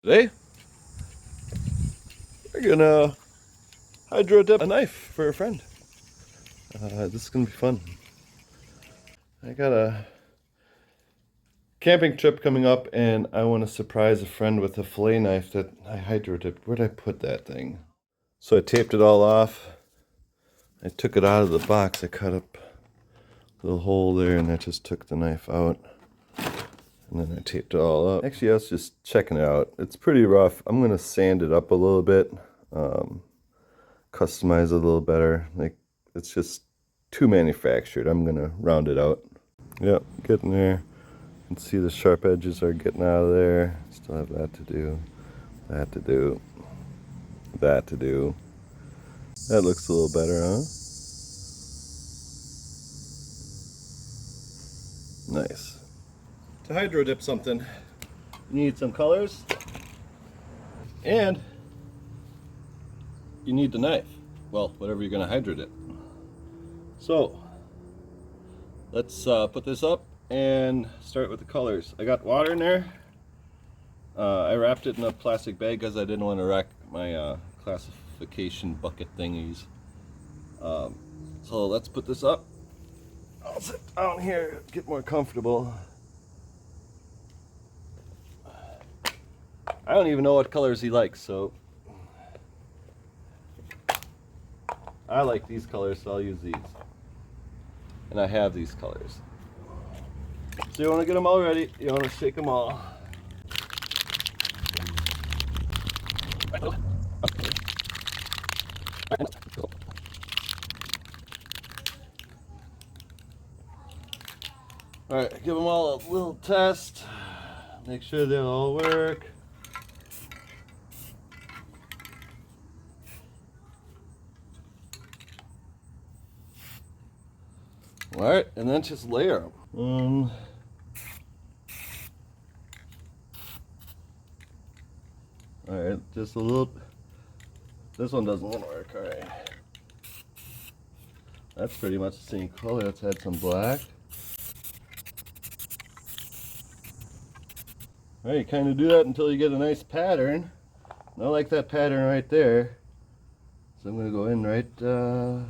Today, we're gonna hydro dip a knife for a friend. This is gonna be fun. I got a camping trip coming up and I want to surprise a friend with a fillet knife that I hydro dipped. Where'd I put that thing? So I taped it all off. I took it out of the box. I cut up a little hole there and I just took the knife out. And then I taped it all up. Actually, I was just checking it out. It's pretty rough. I'm gonna sand it up a little bit. Customize it a little better. Like, it's just too manufactured. I'm gonna round it out. Yep, getting there. You can see the sharp edges are getting out of there. Still have that to do. That to do. That to do. That looks a little better, huh? Nice. To hydro dip something, you need some colors and you need the knife. Well, whatever you're gonna hydro dip. So let's put this up and start with the colors. I got water in there. I wrapped it in a plastic bag because I didn't want to wreck my classification bucket thingies. So let's put this up. I'll sit down here, get more comfortable. I don't even know what colors he likes, so I like these colors, so I'll use these. And I have these colors. So you want to get them all ready, you want to shake them all. Alright, give them all a little test. Make sure they all work. Alright, and then just layer them. Alright, just a little. This one doesn't want to work, alright. That's pretty much the same color. Let's add some black. Alright, you kind of do that until you get a nice pattern. And I like that pattern right there. So I'm going to go in right there.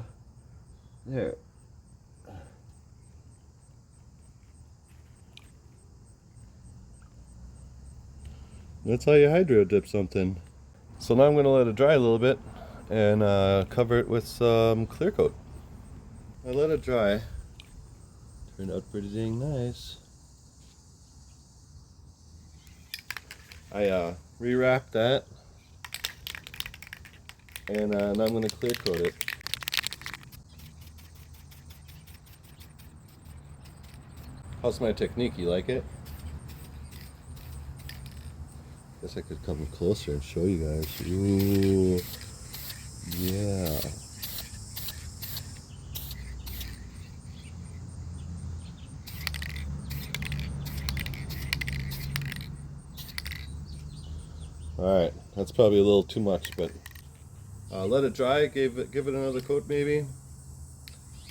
That's how you hydro dip something. So now I'm going to let it dry a little bit and cover it with some clear coat. I let it dry. Turned out pretty dang nice. I rewrapped that and now I'm going to clear coat it. How's my technique? You like it? Guess I could come closer and show you guys. Ooh, yeah. All right, that's probably a little too much, but let it dry. Give it another coat maybe,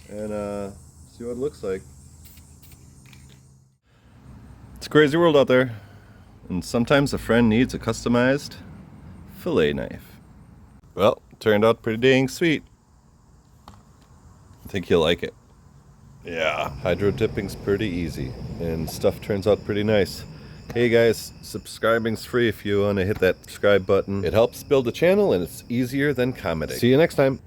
and see what it looks like. It's a crazy world out there. And sometimes a friend needs a customized fillet knife. Well, turned out pretty dang sweet. I think you'll like it. Yeah, hydro dipping's pretty easy and stuff turns out pretty nice. Hey guys, subscribing's free if you want to hit that subscribe button. It helps build the channel and it's easier than commenting. See you next time.